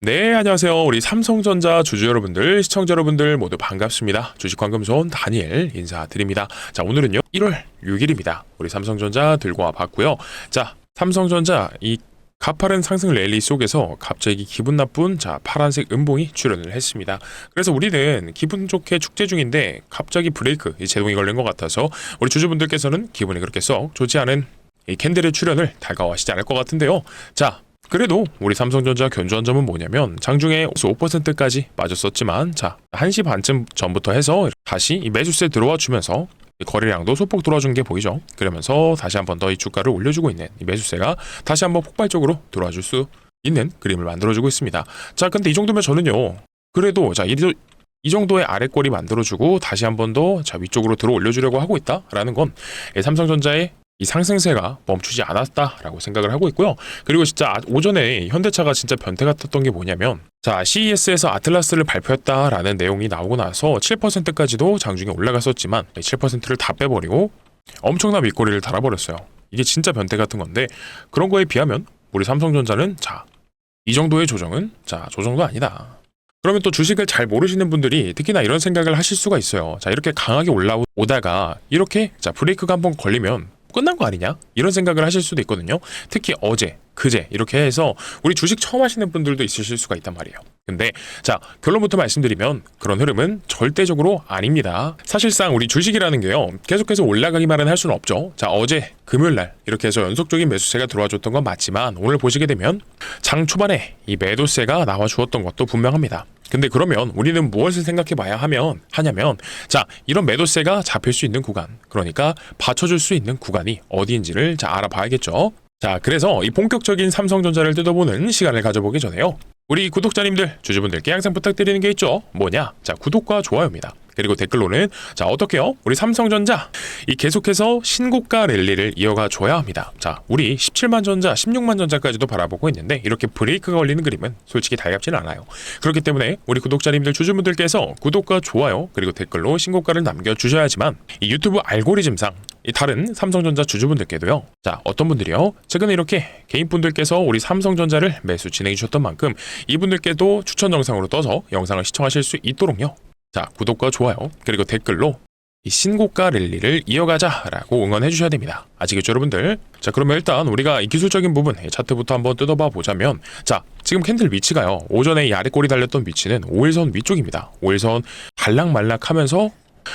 네, 안녕하세요. 우리 삼성전자 주주 여러분들, 시청자 여러분들 모두 반갑습니다. 주식황금손 다니엘 인사드립니다. 자, 오늘은요, 1월 6일입니다. 우리 삼성전자 들고 와 봤고요. 자, 삼성전자 이 가파른 상승 랠리 속에서 갑자기 기분 나쁜 파란색 음봉이 출현을 했습니다. 그래서 우리는 기분 좋게 축제 중인데 갑자기 브레이크, 이 제동이 걸린 것 같아서 우리 주주분들께서는 기분이 그렇게 썩 좋지 않은 이 캔들의 출현을 달가워하시지 않을 것 같은데요. 자, 그래도 우리 삼성전자 견주한 점은 뭐냐면 장중에 5%까지 빠졌었지만 1시 반쯤 전부터 해서 다시 이 매수세 들어와 주면서 거래량도 소폭 들어와준 게 보이죠. 그러면서 다시 한 번 더 이 주가를 올려주고 있는 이 매수세가 다시 한번 폭발적으로 들어와 줄 수 있는 그림을 만들어주고 있습니다. 자, 근데 이 정도면 저는요, 그래도 이 정도의 아랫골이 만들어주고 다시 한 번 더 위쪽으로 들어 올려주려고 하고 있다라는 건 삼성전자의 이 상승세가 멈추지 않았다라고 생각을 하고 있고요. 그리고 진짜 오전에 현대차가 진짜 변태 같았던 게 뭐냐면 CES에서 아틀라스를 발표했다라는 내용이 나오고 나서 7%까지도 장중에 올라갔었지만 7%를 다 빼버리고 엄청난 윗꼬리를 달아버렸어요. 이게 진짜 변태 같은 건데, 그런 거에 비하면 우리 삼성전자는 이 정도의 조정은 저 정도 아니다. 그러면 또 주식을 잘 모르시는 분들이 특히나 이런 생각을 하실 수가 있어요. 이렇게 강하게 올라오다가 이렇게 브레이크가 한번 걸리면 끝난 거 아니냐? 이런 생각을 하실 수도 있거든요. 특히 어제, 그제 이렇게 해서 우리 주식 처음 하시는 분들도 있으실 수가 있단 말이에요. 근데 결론부터 말씀드리면 그런 흐름은 절대적으로 아닙니다. 사실상 우리 주식이라는 게요, 계속해서 올라가기만은 할 수는 없죠. 어제 금요일날 이렇게 해서 연속적인 매수세가 들어와줬던 건 맞지만 오늘 보시게 되면 장 초반에 이 매도세가 나와주었던 것도 분명합니다. 근데 그러면 우리는 무엇을 생각해 봐야 하냐면 이런 매도세가 잡힐 수 있는 구간, 그러니까 받쳐줄 수 있는 구간이 어디인지를 알아봐야겠죠. 그래서 이 본격적인 삼성전자를 뜯어보는 시간을 가져보기 전에요, 우리 구독자님들, 주주분들께 항상 부탁드리는 게 있죠. 뭐냐? 구독과 좋아요입니다. 그리고 댓글로는 어떻게요? 우리 삼성전자 이 계속해서 신고가 랠리를 이어가 줘야 합니다. 우리 17만 전자, 16만 전자까지도 바라보고 있는데 이렇게 브레이크가 걸리는 그림은 솔직히 달갑지는 않아요. 그렇기 때문에 우리 구독자님들, 주주분들께서 구독과 좋아요 그리고 댓글로 신고가를 남겨주셔야지만 이 유튜브 알고리즘상 이 다른 삼성전자 주주분들께도요, 어떤 분들이요, 최근에 이렇게 개인분들께서 우리 삼성전자를 매수 진행해 주셨던 만큼 이분들께도 추천 영상으로 떠서 영상을 시청하실 수 있도록요, 구독과 좋아요 그리고 댓글로 이 신고가 랠리를 이어가자라고 응원해 주셔야 됩니다. 아시겠죠, 여러분들? 그러면 일단 우리가 이 기술적인 부분, 이 차트부터 한번 뜯어봐 보자면, 지금 캔들 위치가요, 오전에 이 아랫골이 달렸던 위치는 5일선 위쪽입니다. 5일선 발락말락하면서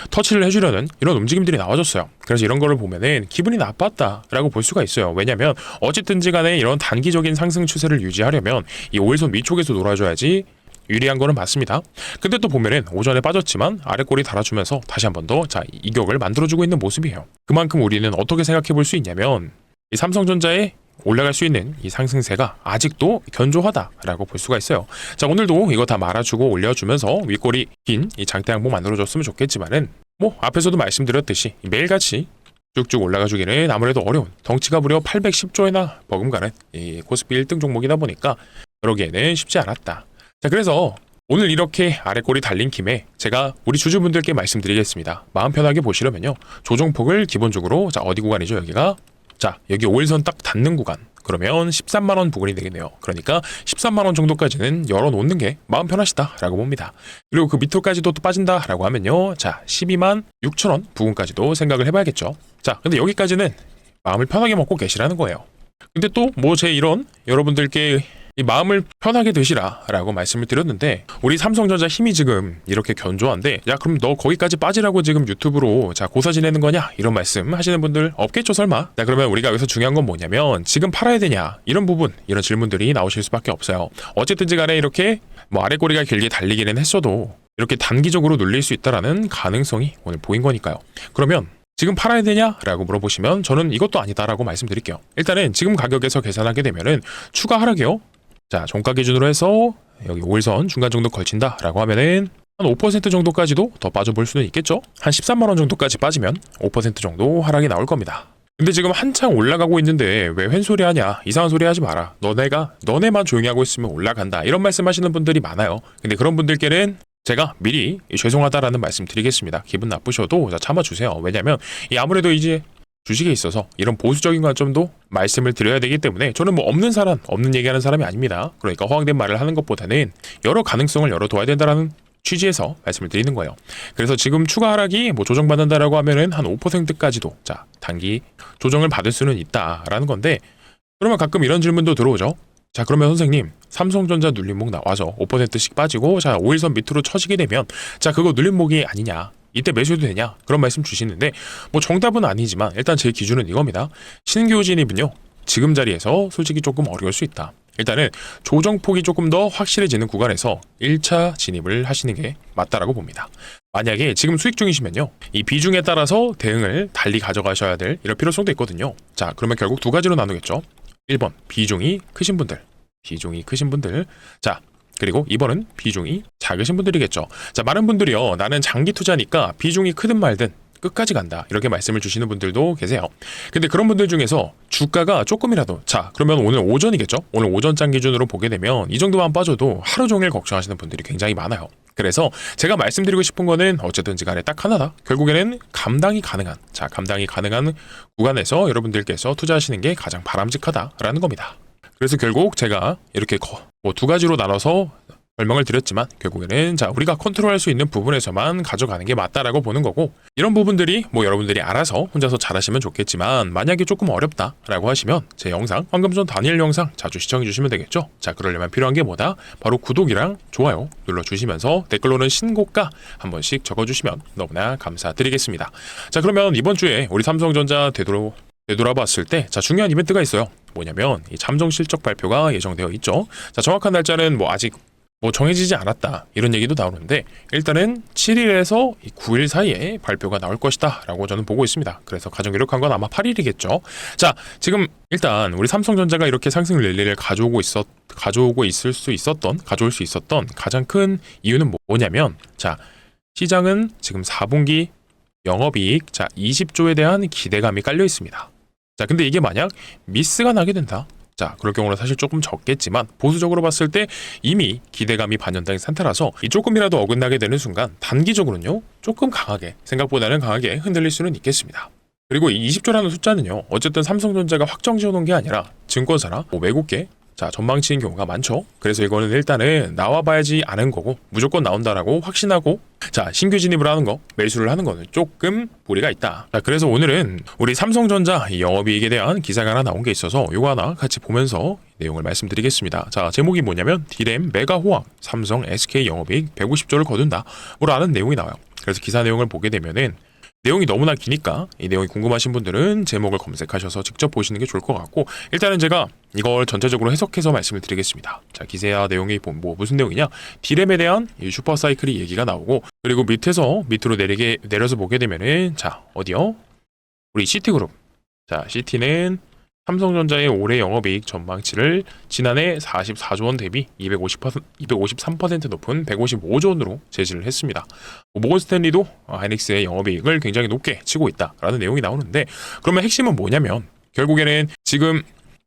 터치를 해주려는 이런 움직임들이 나와줬어요. 그래서 이런 거를 보면은 기분이 나빴다라고 볼 수가 있어요. 왜냐면 어쨌든지 간에 이런 단기적인 상승 추세를 유지하려면 이 5일선 위쪽에서 놀아줘야지 유리한 거는 맞습니다. 근데 또 보면은 오전에 빠졌지만 아랫골이 달아주면서 다시 한 번 더 이격을 만들어주고 있는 모습이에요. 그만큼 우리는 어떻게 생각해 볼 수 있냐면 이 삼성전자의 올라갈 수 있는 이 상승세가 아직도 견조하다라고 볼 수가 있어요. 오늘도 이거 다 말아주고 올려주면서 윗골이 긴 이 장대 양봉 만들어줬으면 좋겠지만은 앞에서도 말씀드렸듯이 매일같이 쭉쭉 올라가주기는 아무래도 어려운, 덩치가 무려 810조에나 버금가는 이 코스피 1등 종목이다 보니까 그러기에는 쉽지 않았다. 그래서 오늘 이렇게 아랫골이 달린 김에 제가 우리 주주분들께 말씀드리겠습니다. 마음 편하게 보시려면요, 조정폭을 기본적으로 어디 구간이죠? 여기가 여기 5일선 딱 닿는 구간, 그러면 13만원 부근이 되겠네요. 그러니까 13만원 정도까지는 열어놓는 게 마음 편하시다라고 봅니다. 그리고 그 밑으로까지도 또 빠진다라고 하면요, 12만 6천원 부근까지도 생각을 해봐야겠죠. 근데 여기까지는 마음을 편하게 먹고 계시라는 거예요. 근데 또 제 이런 여러분들께 이 마음을 편하게 드시라라고 말씀을 드렸는데, 우리 삼성전자 힘이 지금 이렇게 견조한데 그럼 너 거기까지 빠지라고 지금 유튜브로 고사 지내는 거냐? 이런 말씀 하시는 분들 없겠죠, 설마? 그러면 우리가 여기서 중요한 건 뭐냐면 지금 팔아야 되냐? 이런 부분, 이런 질문들이 나오실 수밖에 없어요. 어쨌든지 간에 이렇게 아랫꼬리가 길게 달리기는 했어도 이렇게 단기적으로 눌릴 수 있다라는 가능성이 오늘 보인 거니까요. 그러면 지금 팔아야 되냐라고 물어보시면 저는 이것도 아니다라고 말씀드릴게요. 일단은 지금 가격에서 계산하게 되면은 추가 하락이요, 종가 기준으로 해서 여기 5일선 중간 정도 걸친다라고 하면은 한 5% 정도까지도 더 빠져볼 수는 있겠죠. 한 13만원 정도까지 빠지면 5% 정도 하락이 나올 겁니다. 근데 지금 한창 올라가고 있는데 왜 횡소리 하냐, 이상한 소리 하지 마라, 너네만 조용히 하고 있으면 올라간다, 이런 말씀 하시는 분들이 많아요. 근데 그런 분들께는 제가 미리 죄송하다라는 말씀 드리겠습니다. 기분 나쁘셔도 참아주세요. 왜냐면 아무래도 이제 주식에 있어서 이런 보수적인 관점도 말씀을 드려야 되기 때문에 저는 뭐 없는 얘기하는 사람이 아닙니다. 그러니까 허황된 말을 하는 것보다는 여러 가능성을 열어둬야 된다라는 취지에서 말씀을 드리는 거예요. 그래서 지금 추가 하락이 뭐 조정받는다라고 하면은 한 5%까지도 자 단기 조정을 받을 수는 있다라는 건데, 그러면 가끔 이런 질문도 들어오죠. 자 그러면 선생님, 삼성전자 눌림목 나와서 5%씩 빠지고 자 5일선 밑으로 쳐지게 되면 자 그거 눌림목이 아니냐, 이때 매수해도 되냐, 그런 말씀 주시는데 뭐 정답은 아니지만 일단 제 기준은 이겁니다. 신규 진입은요 지금 자리에서 솔직히 조금 어려울 수 있다. 일단은 조정폭이 조금 더 확실해지는 구간에서 1차 진입을 하시는 게 맞다라고 봅니다. 만약에 지금 수익 중이시면요, 이 비중에 따라서 대응을 달리 가져가셔야 될 이런 필요성도 있거든요. 자 그러면 결국 두 가지로 나누겠죠. 1번 비중이 크신 분들, 자 그리고 2번은 비중이 작으신 분들이겠죠. 자 많은 분들이요, 나는 장기 투자니까 비중이 크든 말든 끝까지 간다, 이렇게 말씀을 주시는 분들도 계세요. 근데 그런 분들 중에서 주가가 조금이라도, 자 그러면 오늘 오전이겠죠, 오늘 오전장 기준으로 보게 되면 이 정도만 빠져도 하루 종일 걱정하시는 분들이 굉장히 많아요. 그래서 제가 말씀드리고 싶은 거는 어쨌든지 간에 딱 하나다. 결국에는 감당이 가능한 구간에서 여러분들께서 투자하시는 게 가장 바람직하다라는 겁니다. 그래서 결국 제가 이렇게 뭐 두 가지로 나눠서 설명을 드렸지만 결국에는 자 우리가 컨트롤할 수 있는 부분에서만 가져가는 게 맞다라고 보는 거고, 이런 부분들이 뭐 여러분들이 알아서 혼자서 잘하시면 좋겠지만 만약에 조금 어렵다라고 하시면 제 영상, 황금손 다니엘 영상 자주 시청해 주시면 되겠죠. 자 그러려면 필요한 게 뭐다? 바로 구독이랑 좋아요 눌러주시면서 댓글로는 신고가 한 번씩 적어주시면 너무나 감사드리겠습니다. 자 그러면 이번 주에 우리 삼성전자 되돌아봤을 때 자 중요한 이벤트가 있어요. 뭐냐면 이 잠정 실적 발표가 예정되어 있죠. 자 정확한 날짜는 뭐 아직 뭐 정해지지 않았다, 이런 얘기도 나오는데 일단은 7일에서 9일 사이에 발표가 나올 것이다 라고 저는 보고 있습니다. 그래서 가장 유력한 건 아마 8일이겠죠. 자 지금 일단 우리 삼성전자가 이렇게 상승 랠리를 가져올 수 있었던 가장 큰 이유는 뭐냐면, 자 시장은 지금 4분기 영업이익 자 20조에 대한 기대감이 깔려 있습니다. 자 근데 이게 만약 미스가 나게 된다, 자 그럴 경우는 사실 조금 적겠지만 보수적으로 봤을 때 이미 기대감이 반영된 상태라서 이 조금이라도 어긋나게 되는 순간 단기적으로는요 조금 생각보다는 강하게 흔들릴 수는 있겠습니다. 그리고 이 20조라는 숫자는요 어쨌든 삼성전자가 확정 지어놓은 게 아니라 증권사나 뭐 외국계 자 전망치인 경우가 많죠. 그래서 이거는 일단은 나와봐야지 아는 거고, 무조건 나온다라고 확신하고 자 신규 진입을 하는 거, 매수를 하는 거는 조금 무리가 있다. 자 그래서 오늘은 우리 삼성전자 영업이익에 대한 기사가 하나 나온 게 있어서 이거 하나 같이 보면서 내용을 말씀드리겠습니다. 자 제목이 뭐냐면 디램 메가 호황 삼성 SK 영업이익 150조를 거둔다 라는 내용이 나와요. 그래서 기사 내용을 보게 되면은 내용이 너무나 기니까 이 내용이 궁금하신 분들은 제목을 검색하셔서 직접 보시는 게 좋을 것 같고, 일단은 제가 이걸 전체적으로 해석해서 말씀을 드리겠습니다. 자 기사 내용이 뭐 무슨 내용이냐, 디램에 대한 이 슈퍼사이클이 얘기가 나오고, 그리고 밑으로 내려서 보게 되면은 자 어디요? 우리 시티그룹, 자 시티는 삼성전자의 올해 영업이익 전망치를 지난해 44조 원 대비 253% 높은 155조 원으로 제시를 했습니다. 모건 스탠리도 하이닉스의 영업이익을 굉장히 높게 치고 있다라는 내용이 나오는데, 그러면 핵심은 뭐냐면 결국에는 지금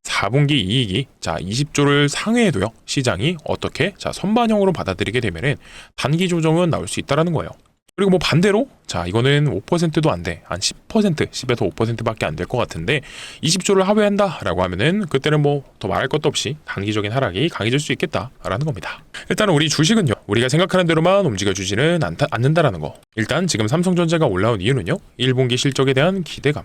4분기 이익이 자 20조를 상회해도요 시장이 어떻게 자 선반영으로 받아들이게 되면은 단기 조정은 나올 수 있다라는 거예요. 그리고 뭐 반대로 자 이거는 5%도 안 돼, 한 10에서 5%밖에 안 될 것 같은데 20조를 하회한다라고 하면은 그때는 뭐 더 말할 것도 없이 단기적인 하락이 강해질 수 있겠다라는 겁니다. 일단은 우리 주식은요 우리가 생각하는 대로만 움직여주지는 않는다라는 거. 일단 지금 삼성전자가 올라온 이유는요 1분기 실적에 대한 기대감,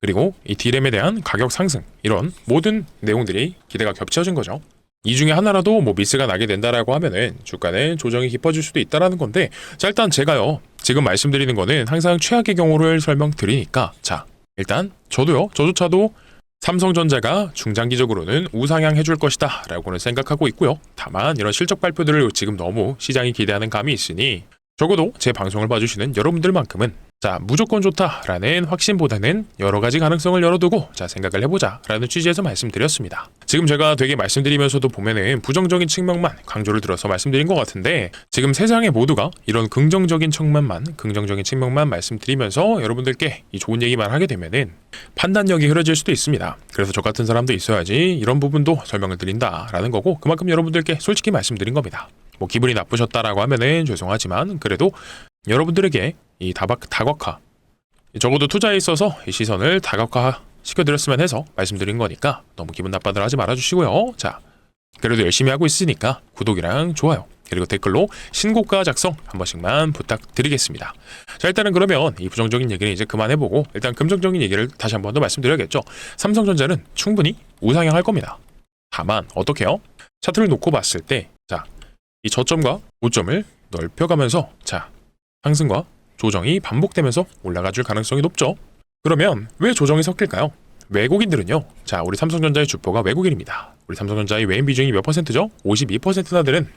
그리고 이 디램에 대한 가격 상승, 이런 모든 내용들이 기대가 겹쳐진 거죠. 이 중에 하나라도 뭐 미스가 나게 된다라고 하면은 주가는 조정이 깊어질 수도 있다라는 건데, 자 일단 제가요 지금 말씀드리는 거는 항상 최악의 경우를 설명드리니까, 자 일단 저조차도 삼성전자가 중장기적으로는 우상향 해줄 것이다 라고는 생각하고 있고요. 다만 이런 실적 발표들을 지금 너무 시장이 기대하는 감이 있으니 적어도 제 방송을 봐주시는 여러분들만큼은 자 무조건 좋다라는 확신보다는 여러 가지 가능성을 열어두고 자 생각을 해보자라는 취지에서 말씀드렸습니다. 지금 제가 되게 말씀드리면서도 보면은 부정적인 측면만 강조를 들어서 말씀드린 것 같은데, 지금 세상에 모두가 이런 긍정적인 측면만 말씀드리면서 여러분들께 이 좋은 얘기만 하게 되면은 판단력이 흐려질 수도 있습니다. 그래서 저 같은 사람도 있어야지 이런 부분도 설명을 드린다라는 거고, 그만큼 여러분들께 솔직히 말씀드린 겁니다. 뭐 기분이 나쁘셨다라고 하면은 죄송하지만 그래도 여러분들에게 이 다각화 적어도 투자에 있어서 이 시선을 다각화 시켜드렸으면 해서 말씀드린 거니까 너무 기분 나빠들 하지 말아주시고요. 자, 그래도 열심히 하고 있으니까 구독이랑 좋아요 그리고 댓글로 신고가 작성 한 번씩만 부탁드리겠습니다. 자, 일단은 그러면 이 부정적인 얘기는 이제 그만해보고 일단 긍정적인 얘기를 다시 한 번 더 말씀드려야겠죠. 삼성전자는 충분히 우상향할 겁니다. 다만 어떻게요? 차트를 놓고 봤을 때 자, 이 저점과 고점을 넓혀가면서 자, 상승과 조정이 반복되면서 올라가줄 가능성이 높죠. 그러면 왜 조정이 섞일까요? 외국인들은요. 자, 우리 삼성전자의 주포가 외국인입니다. 우리 삼성전자의 외인 비중이 몇 퍼센트죠? 52%나 되는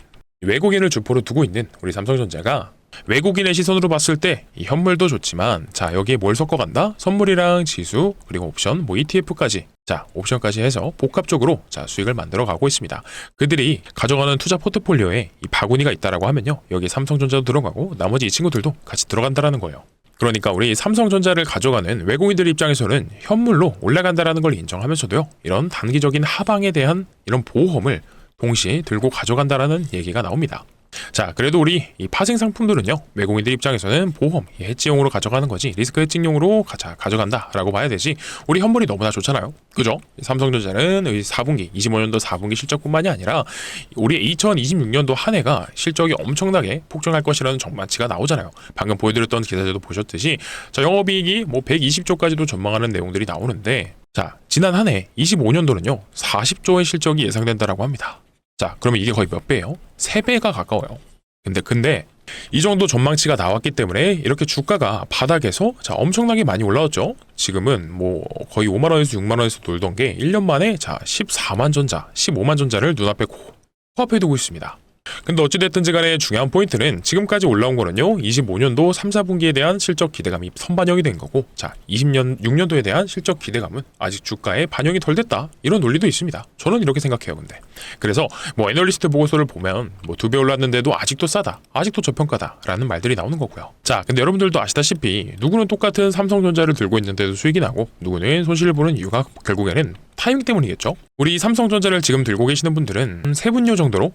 외국인을 주포로 두고 있는 우리 삼성전자가 외국인의 시선으로 봤을 때 이 현물도 좋지만 자, 여기에 뭘 섞어간다? 선물이랑 지수 그리고 옵션 뭐 ETF까지 자, 옵션까지 해서 복합적으로 자, 수익을 만들어 가고 있습니다. 그들이 가져가는 투자 포트폴리오에 이 바구니가 있다라고 하면요. 여기 삼성전자도 들어가고 나머지 이 친구들도 같이 들어간다라는 거예요. 그러니까 우리 삼성전자를 가져가는 외국인들 입장에서는 현물로 올라간다라는 걸 인정하면서도요. 이런 단기적인 하방에 대한 이런 보험을 동시에 들고 가져간다라는 얘기가 나옵니다. 자, 그래도 우리 이 파생 상품들은요. 외국인들 입장에서는 보험, 해지용으로 가져가는 거지 리스크 해칭용으로 가져간다라고 봐야 되지 우리 현물이 너무나 좋잖아요. 그죠? 삼성전자는 4분기, 25년도 4분기 실적뿐만이 아니라 우리 2026년도 한 해가 실적이 엄청나게 폭증할 것이라는 전망치가 나오잖아요. 방금 보여드렸던 기사들도 보셨듯이 자, 영업이익이 뭐 120조까지도 전망하는 내용들이 나오는데 자, 지난 한 해 25년도는요. 40조의 실적이 예상된다라고 합니다. 자, 그러면 이게 거의 몇 배예요? 3배가 가까워요. 근데 이 정도 전망치가 나왔기 때문에 이렇게 주가가 바닥에서 자, 엄청나게 많이 올라왔죠. 지금은 뭐 거의 5만 원에서 6만 원에서 돌던 게 1년 만에 자, 14만 전자, 15만 전자를 눈앞에 코앞에 두고 있습니다. 근데 어찌됐든지 간에 중요한 포인트는 지금까지 올라온 거는요 25년도 3, 4분기에 대한 실적 기대감이 선반영이 된 거고 자 6년도에 대한 실적 기대감은 아직 주가에 반영이 덜 됐다 이런 논리도 있습니다. 저는 이렇게 생각해요. 근데 그래서 뭐 애널리스트 보고서를 보면 뭐 2배 올랐는데도 아직도 싸다 아직도 저평가다 라는 말들이 나오는 거고요. 자, 근데 여러분들도 아시다시피 누구는 똑같은 삼성전자를 들고 있는데도 수익이 나고 누구는 손실을 보는 이유가 결국에는 타이밍 때문이겠죠. 우리 삼성전자를 지금 들고 계시는 분들은 세 분류 정도로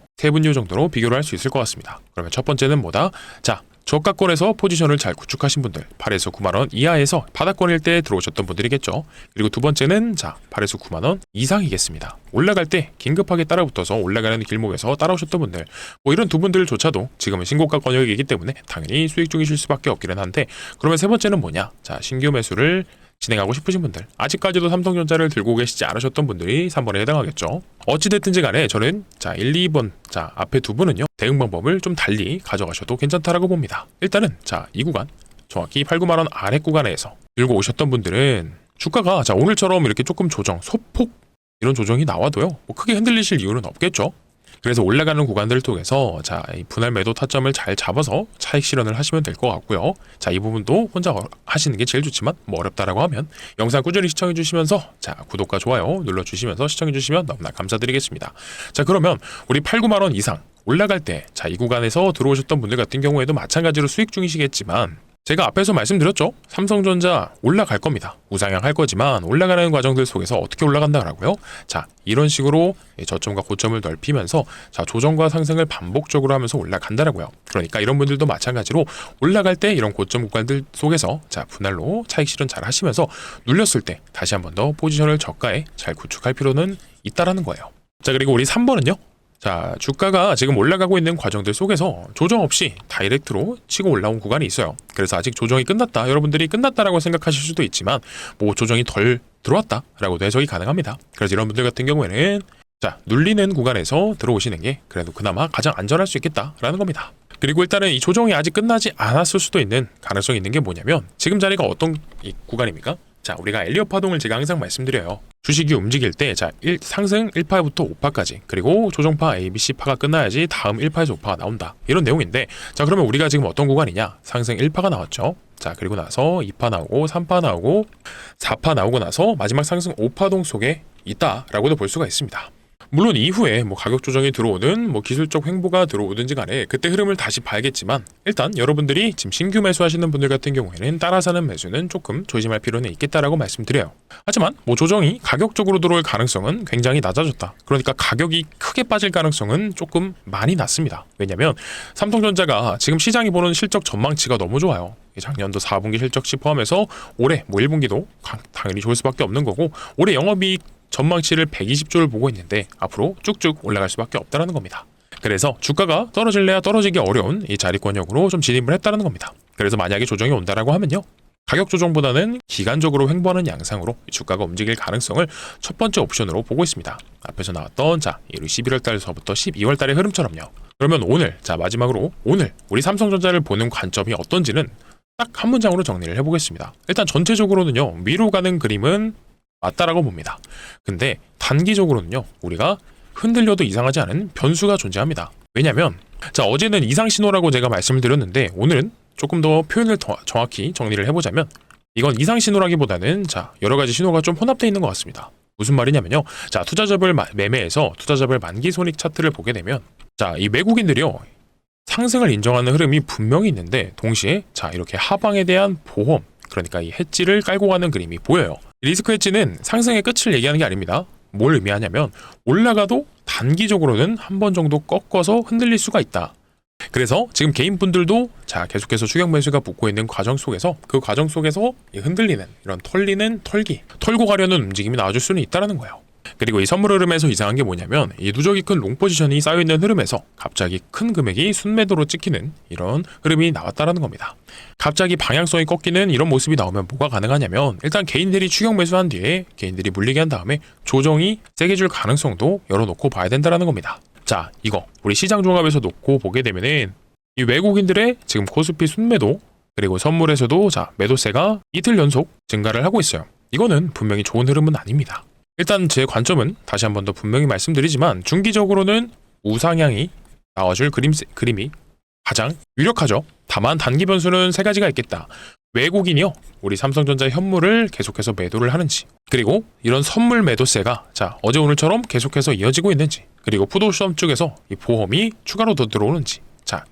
비교를 할 수 있을 것 같습니다. 그러면 첫 번째는 뭐다? 자, 저가권에서 포지션을 잘 구축하신 분들 8에서 9만원 이하에서 바닥권일 때 들어오셨던 분들이겠죠. 그리고 두 번째는 자 8에서 9만원 이상이겠습니다. 올라갈 때 긴급하게 따라붙어서 올라가는 길목에서 따라오셨던 분들 뭐 이런 두 분들조차도 지금은 신고가 권역이기 때문에 당연히 수익 중이실 수밖에 없기는 한데 그러면 세 번째는 뭐냐? 자, 신규 매수를 진행하고 싶으신 분들 아직까지도 삼성전자를 들고 계시지 않으셨던 분들이 3번에 해당하겠죠. 어찌됐든지 간에 저는 자 1, 2번 자 앞에 두 분은요 대응 방법을 좀 달리 가져가셔도 괜찮다라고 봅니다. 일단은 자 이 구간 정확히 8, 9만원 아래 구간에서 들고 오셨던 분들은 주가가 자 오늘처럼 이렇게 조금 조정 소폭 이런 조정이 나와도요 뭐 크게 흔들리실 이유는 없겠죠. 그래서 올라가는 구간들을 통해서 자, 이 분할 매도 타점을 잘 잡아서 차익 실현을 하시면 될 것 같고요. 자, 이 부분도 혼자 하시는 게 제일 좋지만 뭐 어렵다라고 하면 영상 꾸준히 시청해 주시면서 자, 구독과 좋아요 눌러 주시면서 시청해 주시면 너무나 감사드리겠습니다. 자, 그러면 우리 8, 9만 원 이상 올라갈 때 자, 이 구간에서 들어오셨던 분들 같은 경우에도 마찬가지로 수익 중이시겠지만 제가 앞에서 말씀드렸죠. 삼성전자 올라갈 겁니다. 우상향할 거지만 올라가는 과정들 속에서 어떻게 올라간다라고요? 자, 이런 식으로 저점과 고점을 넓히면서 자, 조정과 상승을 반복적으로 하면서 올라간다라고요. 그러니까 이런 분들도 마찬가지로 올라갈 때 이런 고점 구간들 속에서 자, 분할로 차익 실현 잘 하시면서 눌렸을 때 다시 한 번 더 포지션을 저가에 잘 구축할 필요는 있다라는 거예요. 자, 그리고 우리 3번은요. 자, 주가가 지금 올라가고 있는 과정들 속에서 조정 없이 다이렉트로 치고 올라온 구간이 있어요. 그래서 아직 조정이 끝났다. 여러분들이 끝났다라고 생각하실 수도 있지만 뭐 조정이 덜 들어왔다라고도 해석이 가능합니다. 그래서 이런 분들 같은 경우에는 자, 눌리는 구간에서 들어오시는 게 그래도 그나마 가장 안전할 수 있겠다라는 겁니다. 그리고 일단은 이 조정이 아직 끝나지 않았을 수도 있는 가능성이 있는 게 뭐냐면 지금 자리가 어떤 이 구간입니까? 자, 우리가 엘리엇 파동을 제가 항상 말씀드려요. 주식이 움직일 때 자, 상승 1파부터 5파까지 그리고 조정파 ABC파가 끝나야지 다음 1파에서 5파가 나온다. 이런 내용인데 자, 그러면 우리가 지금 어떤 구간이냐? 상승 1파가 나왔죠. 자, 그리고 나서 2파 나오고 3파 나오고 4파 나오고 나서 마지막 상승 5파동 속에 있다라고도 볼 수가 있습니다. 물론 이후에 뭐 가격 조정이 들어오든 뭐 기술적 횡보가 들어오든지 간에 그때 흐름을 다시 봐야겠지만 일단 여러분들이 지금 신규 매수하시는 분들 같은 경우에는 따라 사는 매수는 조금 조심할 필요는 있겠다라고 말씀드려요. 하지만 뭐 조정이 가격적으로 들어올 가능성은 굉장히 낮아졌다. 그러니까 가격이 크게 빠질 가능성은 조금 많이 낮습니다. 왜냐면 삼성전자가 지금 시장이 보는 실적 전망치가 너무 좋아요. 작년도 4분기 실적치 포함해서 올해 뭐 1분기도 당연히 좋을 수밖에 없는 거고, 올해 영업이익 전망치를 120조를 보고 있는데 앞으로 쭉쭉 올라갈 수밖에 없다는 겁니다. 그래서 주가가 떨어질래야 떨어지기 어려운 이 자리권역으로 좀 진입을 했다는 겁니다. 그래서 만약에 조정이 온다라고 하면요, 가격 조정보다는 기간적으로 횡보하는 양상으로 주가가 움직일 가능성을 첫 번째 옵션으로 보고 있습니다. 앞에서 나왔던 11월 달서부터 12월 달의 흐름처럼요. 그러면 오늘, 마지막으로 오늘 우리 삼성전자를 보는 관점이 어떤지는 딱 한 문장으로 정리를 해보겠습니다. 일단 전체적으로는요, 위로 가는 그림은 맞다라고 봅니다. 근데 단기적으로는요, 우리가 흔들려도 이상하지 않은 변수가 존재합니다. 왜냐면 어제는 이상 신호라고 제가 말씀을 드렸는데, 오늘은 조금 더 표현을 더 정확히 정리를 해보자면, 이건 이상 신호라기보다는 여러 가지 신호가 좀 혼합되어 있는 것 같습니다. 무슨 말이냐면요, 투자자별 매매에서 투자자별 만기 손익 차트를 보게 되면, 이 외국인들이요, 상승을 인정하는 흐름이 분명히 있는데 동시에 이렇게 하방에 대한 보험, 그러니까 이 해지를 깔고 가는 그림이 보여요. 리스크 해지는 상승의 끝을 얘기하는 게 아닙니다. 뭘 의미하냐면 올라가도 단기적으로는 한 번 정도 꺾어서 흔들릴 수가 있다. 그래서 지금 개인분들도 계속해서 추격 매수가 붙고 있는 과정 속에서, 그 과정 속에서 흔들리는 이런 털고 가려는 움직임이 나와줄 수는 있다는 거예요. 그리고 이 선물 흐름에서 이상한 게 뭐냐면, 이 누적이 큰 롱 포지션이 쌓여있는 흐름에서 갑자기 큰 금액이 순매도로 찍히는 이런 흐름이 나왔다는 겁니다. 갑자기 방향성이 꺾이는 이런 모습이 나오면 뭐가 가능하냐면, 일단 개인들이 추격 매수한 뒤에 개인들이 물리게 한 다음에 조정이 세게 줄 가능성도 열어놓고 봐야 된다는 겁니다. 이거 우리 시장 종합에서 놓고 보게 되면은 이 외국인들의 지금 코스피 순매도, 그리고 선물에서도 매도세가 이틀 연속 증가를 하고 있어요. 이거는 분명히 좋은 흐름은 아닙니다. 일단 제 관점은 다시 한 번 더 분명히 말씀드리지만, 중기적으로는 우상향이 나와줄 그림이 가장 유력하죠. 다만 단기 변수는 세 가지가 있겠다. 외국인이요, 우리 삼성전자 현물을 계속해서 매도를 하는지, 그리고 이런 선물 매도세가 어제 오늘처럼 계속해서 이어지고 있는지, 그리고 푸드옵션 쪽에서 이 보험이 추가로 더 들어오는지,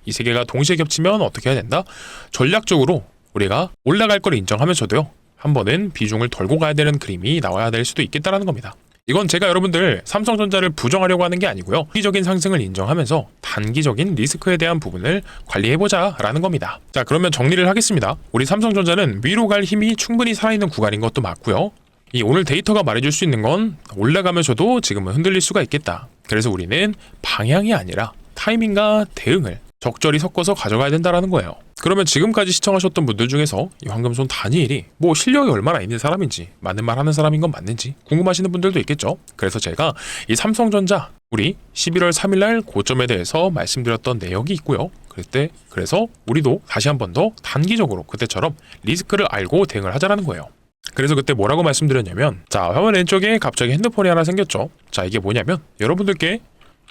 이 세 개가 동시에 겹치면 어떻게 해야 된다? 전략적으로 우리가 올라갈 걸 인정하면서도요, 한 번은 비중을 덜고 가야 되는 그림이 나와야 될 수도 있겠다라는 겁니다. 이건 제가 여러분들 삼성전자를 부정하려고 하는 게 아니고요, 단기적인 상승을 인정하면서 단기적인 리스크에 대한 부분을 관리해보자 라는 겁니다. 그러면 정리를 하겠습니다. 우리 삼성전자는 위로 갈 힘이 충분히 살아있는 구간인 것도 맞고요, 이 오늘 데이터가 말해줄 수 있는 건 올라가면서도 지금은 흔들릴 수가 있겠다. 그래서 우리는 방향이 아니라 타이밍과 대응을 적절히 섞어서 가져가야 된다라는 거예요. 그러면 지금까지 시청하셨던 분들 중에서 이 황금손 다니엘이 뭐 실력이 얼마나 있는 사람인지, 맞는 말 하는 사람인 건 맞는지 궁금하시는 분들도 있겠죠. 그래서 제가 이 삼성전자 우리 11월 3일날 고점에 대해서 말씀드렸던 내역이 있고요. 그래서 우리도 다시 한 번 더 단기적으로 그때처럼 리스크를 알고 대응을 하자라는 거예요. 그래서 그때 뭐라고 말씀드렸냐면, 화면 왼쪽에 갑자기 핸드폰이 하나 생겼죠. 이게 뭐냐면, 여러분들께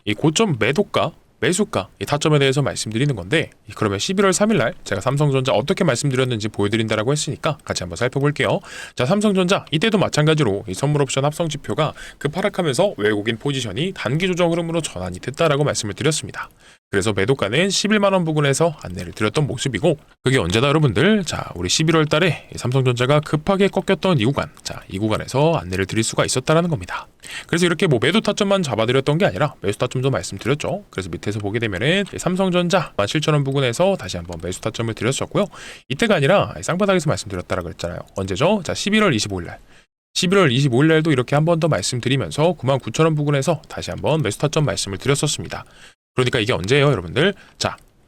이 고점 매도가, 매수가, 이 타점에 대해서 말씀드리는 건데, 그러면 11월 3일날 제가 삼성전자 어떻게 말씀드렸는지 보여드린다라고 했으니까 같이 한번 살펴볼게요. 삼성전자 이때도 마찬가지로 이 선물 옵션 합성 지표가 급하락하면서 외국인 포지션이 단기 조정 흐름으로 전환이 됐다라고 말씀을 드렸습니다. 그래서 매도가는 11만원 부근에서 안내를 드렸던 모습이고, 그게 언제다 여러분들, 우리 11월 달에 삼성전자가 급하게 꺾였던 이 구간, 이 구간에서 안내를 드릴 수가 있었다라는 겁니다. 그래서 이렇게 매도 타점만 잡아드렸던 게 아니라 매수 타점도 말씀드렸죠. 그래서 밑에서 보게 되면은 삼성전자 17,000원 부근에서 다시 한번 매수 타점을 드렸었고요. 이때가 아니라 쌍바닥에서 말씀드렸다라고 그랬잖아요. 언제죠? 11월 25일날. 11월 25일날도 이렇게 한 번 더 말씀드리면서 99,000원 부근에서 다시 한번 매수 타점 말씀을 드렸었습니다. 그러니까 이게 언제예요, 여러분들?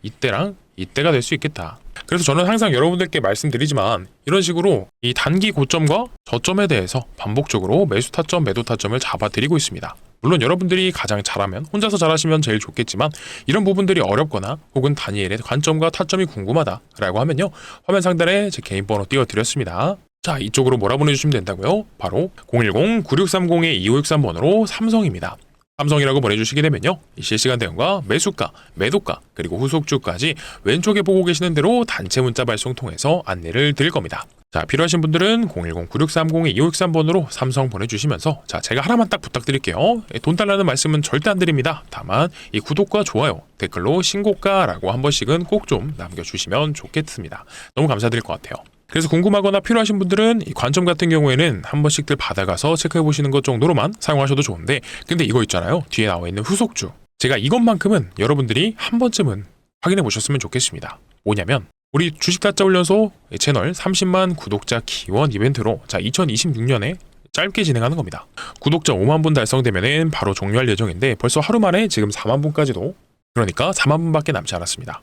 이때랑 이때가 될 수 있겠다. 그래서 저는 항상 여러분들께 말씀드리지만, 이런 식으로 이 단기 고점과 저점에 대해서 반복적으로 매수 타점, 매도 타점을 잡아드리고 있습니다. 물론 여러분들이 가장 잘하면, 혼자서 잘하시면 제일 좋겠지만, 이런 부분들이 어렵거나 혹은 다니엘의 관점과 타점이 궁금하다라고 하면요, 화면 상단에 제 개인 번호 띄워드렸습니다. 이쪽으로 몰아보내주시면 된다고요. 바로 010-9630-2563번으로 삼성입니다. 삼성이라고 보내주시게 되면요, 실시간 대응과 매수가, 매도가, 그리고 후속주까지 왼쪽에 보고 계시는 대로 단체 문자 발송 통해서 안내를 드릴 겁니다. 필요하신 분들은 010-9630-2563번으로 삼성 보내주시면서, 제가 하나만 딱 부탁드릴게요. 돈 달라는 말씀은 절대 안 드립니다. 다만 이 구독과 좋아요, 댓글로 신고가라고 한 번씩은 꼭 좀 남겨주시면 좋겠습니다. 너무 감사드릴 것 같아요. 그래서 궁금하거나 필요하신 분들은 이 관점 같은 경우에는 한 번씩들 받아가서 체크해보시는 것 정도로만 사용하셔도 좋은데, 근데 이거 있잖아요, 뒤에 나와 있는 후속주, 제가 이것만큼은 여러분들이 한 번쯤은 확인해 보셨으면 좋겠습니다. 뭐냐면 우리 주식 타짜 훈련소 채널 30만 구독자 기원 이벤트로 2026년에 짧게 진행하는 겁니다. 구독자 5만 분 달성되면은 바로 종료할 예정인데 벌써 하루 만에 지금 4만 분까지도, 그러니까 4만 분밖에 남지 않았습니다.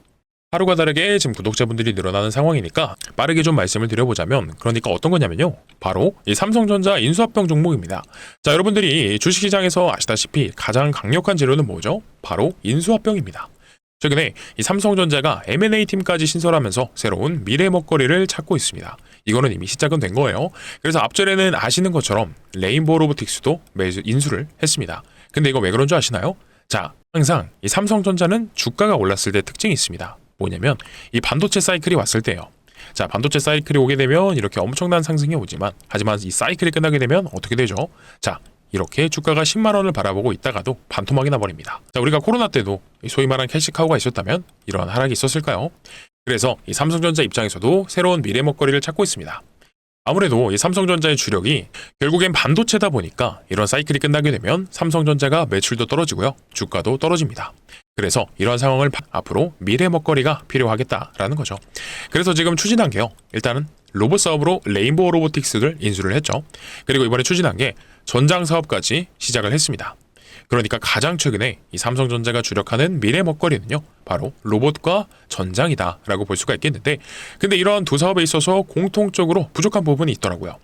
하루가 다르게 지금 구독자분들이 늘어나는 상황이니까 빠르게 좀 말씀을 드려보자면, 그러니까 어떤 거냐면요, 바로 이 삼성전자 인수합병 종목입니다. 자, 여러분들이 주식시장에서 아시다시피 가장 강력한 재료는 뭐죠? 바로 인수합병입니다. 최근에 이 삼성전자가 M&A 팀까지 신설하면서 새로운 미래 먹거리를 찾고 있습니다. 이거는 이미 시작은 된 거예요. 그래서 앞전에는 아시는 것처럼 레인보우 로보틱스도 매수 인수를 했습니다. 근데 이거 왜 그런 줄 아시나요? 자, 항상 이 삼성전자는 주가가 올랐을 때 특징이 있습니다. 뭐냐면 이 반도체 사이클이 왔을 때요. 자, 반도체 사이클이 오게 되면 이렇게 엄청난 상승이 오지만, 하지만 이 사이클이 끝나게 되면 어떻게 되죠? 자, 이렇게 주가가 10만 원을 바라보고 있다가도 반토막이 나버립니다. 자, 우리가 코로나 때도 소위 말한 캐시카우가 있었다면 이런 하락이 있었을까요? 그래서 이 삼성전자 입장에서도 새로운 미래 먹거리를 찾고 있습니다. 아무래도 이 삼성전자의 주력이 결국엔 반도체다 보니까 이런 사이클이 끝나게 되면 삼성전자가 매출도 떨어지고요, 주가도 떨어집니다. 그래서 이런 상황을 앞으로 미래 먹거리가 필요하겠다라는 거죠. 그래서 지금 추진한 게요, 일단은 로봇 사업으로 레인보우 로보틱스를 인수를 했죠. 그리고 이번에 추진한 게 전장 사업까지 시작을 했습니다. 그러니까 가장 최근에 이 삼성전자가 주력하는 미래 먹거리는요, 바로 로봇과 전장이다라고 볼 수가 있겠는데, 근데 이러한 두 사업에 있어서 공통적으로 부족한 부분이 있더라고요.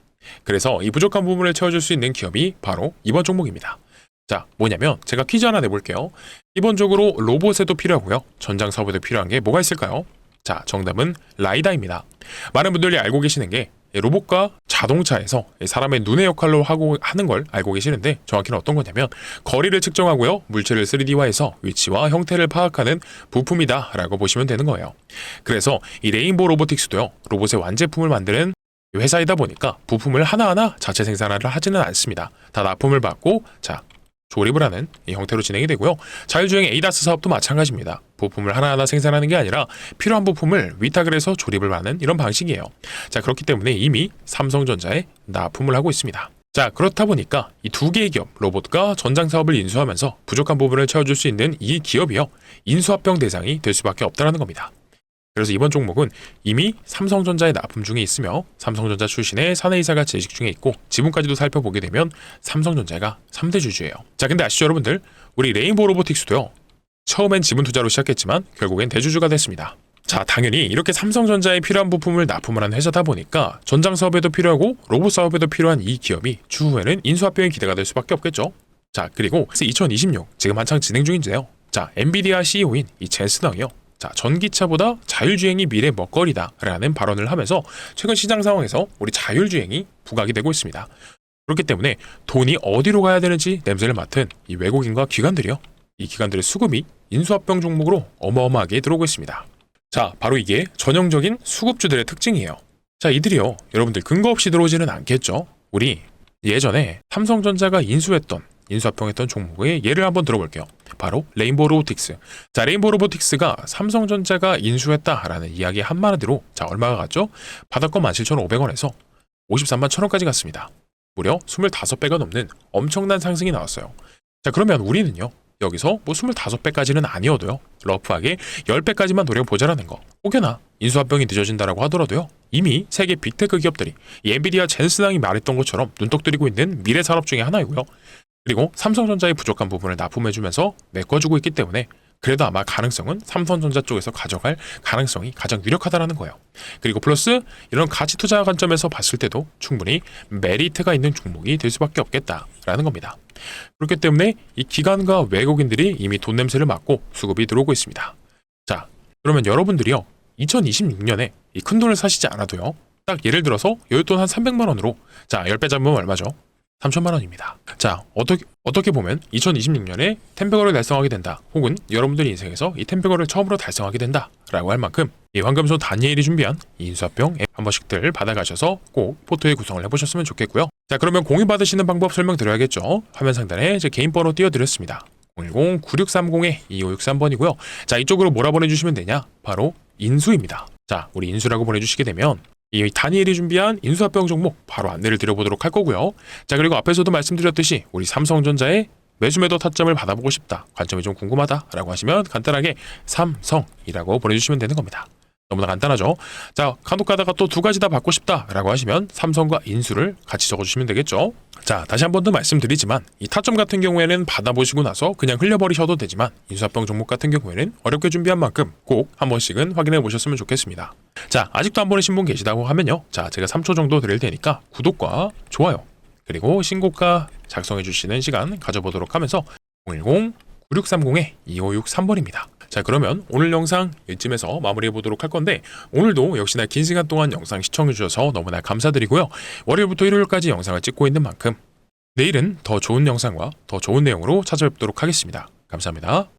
그래서 이 부족한 부분을 채워줄 수 있는 기업이 바로 이번 종목입니다. 자, 뭐냐면 제가 퀴즈 하나 내볼게요. 기본적으로 로봇에도 필요하고요, 전장 사업에도 필요한 게 뭐가 있을까요? 자, 정답은 라이다입니다. 많은 분들이 알고 계시는 게 로봇과 자동차에서 사람의 눈의 역할로 하는 걸 알고 계시는데, 정확히는 어떤 거냐면 거리를 측정하고요, 물체를 3D화해서 위치와 형태를 파악하는 부품이다 라고 보시면 되는 거예요. 그래서 이 레인보우 로보틱스도요, 로봇의 완제품을 만드는 회사이다 보니까 부품을 하나하나 자체 생산을 하지는 않습니다. 다 납품을 받고 조립을 하는 이 형태로 진행이 되고요. 자율주행 ADAS 사업도 마찬가지입니다. 부품을 하나하나 생산하는 게 아니라 필요한 부품을 위탁을 해서 조립을 하는 이런 방식이에요. 자, 그렇기 때문에 이미 삼성전자에 납품을 하고 있습니다. 자, 그렇다 보니까 이 두 개의 기업, 로봇과 전장 사업을 인수하면서 부족한 부분을 채워줄 수 있는 이 기업이요, 인수합병 대상이 될 수밖에 없다는 겁니다. 그래서 이번 종목은 이미 삼성전자에 납품 중에 있으며 삼성전자 출신의 사내이사가 재직 중에 있고, 지분까지도 살펴보게 되면 삼성전자가 3대 주주예요. 자, 근데 아시죠 여러분들? 우리 레인보우 로보틱스도요, 처음엔 지분 투자로 시작했지만 결국엔 대주주가 됐습니다. 자, 당연히 이렇게 삼성전자에 필요한 부품을 납품을 하는 회사다 보니까 전장 사업에도 필요하고 로봇 사업에도 필요한 이 기업이 추후에는 인수합병이 기대가 될 수밖에 없겠죠. 자, 그리고 2026 지금 한창 진행 중인데요. 자, 엔비디아 CEO인 이 젠슨 황이요, 자, 전기차보다 자율주행이 미래 먹거리다라는 발언을 하면서 최근 시장 상황에서 우리 자율주행이 부각이 되고 있습니다. 그렇기 때문에 돈이 어디로 가야 되는지 냄새를 맡은 이 외국인과 기관들이요, 이 기관들의 수급이 인수합병 종목으로 어마어마하게 들어오고 있습니다. 자, 바로 이게 전형적인 수급주들의 특징이에요. 자, 이들이요, 여러분들 근거 없이 들어오지는 않겠죠. 우리 예전에 삼성전자가 인수합병했던 종목의 예를 한번 들어볼게요. 바로 레인보우 로보틱스. 자, 레인보우 로보틱스가 삼성전자가 인수했다라는 이야기 한마디로 자, 얼마가 갔죠? 바닥권 17,500원에서 53만 1,000원까지 갔습니다. 무려 25배가 넘는 엄청난 상승이 나왔어요. 자, 그러면 우리는요, 여기서 뭐 25배까지는 아니어도요, 러프하게 10배까지만 노려보자라는 거. 혹여나 인수합병이 늦어진다라고 하더라도요, 이미 세계 빅테크 기업들이 이 엔비디아 젠슨 황이 말했던 것처럼 눈독 들이고 있는 미래 산업 중에 하나이고요. 그리고 삼성전자의 부족한 부분을 납품해주면서 메꿔주고 있기 때문에 그래도 아마 가능성은 삼성전자 쪽에서 가져갈 가능성이 가장 유력하다라는 거예요. 그리고 플러스 이런 가치 투자 관점에서 봤을 때도 충분히 메리트가 있는 종목이 될 수밖에 없겠다라는 겁니다. 그렇기 때문에 이 기관과 외국인들이 이미 돈 냄새를 맡고 수급이 들어오고 있습니다. 자, 그러면 여러분들이요, 2026년에 이 큰 돈을 사시지 않아도요, 딱 예를 들어서 여윳돈 한 300만 원으로 자, 10배 잡으면 얼마죠? 3천만 원입니다. 자, 어떻게 보면 2026년에 10배거를 달성하게 된다, 혹은 여러분들 인생에서 이 10배거를 처음으로 달성하게 된다라고 할 만큼 이 황금손 다니엘이 준비한 이 인수합병 앱 한 번씩들 받아가셔서 꼭 포토에 구성을 해보셨으면 좋겠고요. 자, 그러면 공유 받으시는 방법 설명드려야겠죠. 화면 상단에 제 개인 번호 띄워드렸습니다. 010-9630-2563번이고요. 자, 이쪽으로 뭐라 보내주시면 되냐? 바로 인수입니다. 자, 우리 인수라고 보내주시게 되면 이 다니엘이 준비한 인수합병 종목 바로 안내를 드려보도록 할 거고요. 자, 그리고 앞에서도 말씀드렸듯이 우리 삼성전자의 매수매도 타점을 받아보고 싶다, 관점이 좀 궁금하다라고 하시면 간단하게 삼성이라고 보내주시면 되는 겁니다. 너무나 간단하죠. 자, 간혹 가다가 또 두 가지 다 받고 싶다라고 하시면 삼성과 인수를 같이 적어주시면 되겠죠. 자, 다시 한 번 더 말씀드리지만 이 타점 같은 경우에는 받아보시고 나서 그냥 흘려버리셔도 되지만 인수합병 종목 같은 경우에는 어렵게 준비한 만큼 꼭 한 번씩은 확인해 보셨으면 좋겠습니다. 자, 아직도 안 보내신 분 계시다고 하면요. 자, 제가 3초 정도 드릴 테니까 구독과 좋아요 그리고 신고가 작성해 주시는 시간 가져보도록 하면서 010-9630-2563번입니다. 자, 그러면 오늘 영상 이쯤에서 마무리해 보도록 할 건데 오늘도 역시나 긴 시간 동안 영상 시청해 주셔서 너무나 감사드리고요. 월요일부터 일요일까지 영상을 찍고 있는 만큼 내일은 더 좋은 영상과 더 좋은 내용으로 찾아뵙도록 하겠습니다. 감사합니다.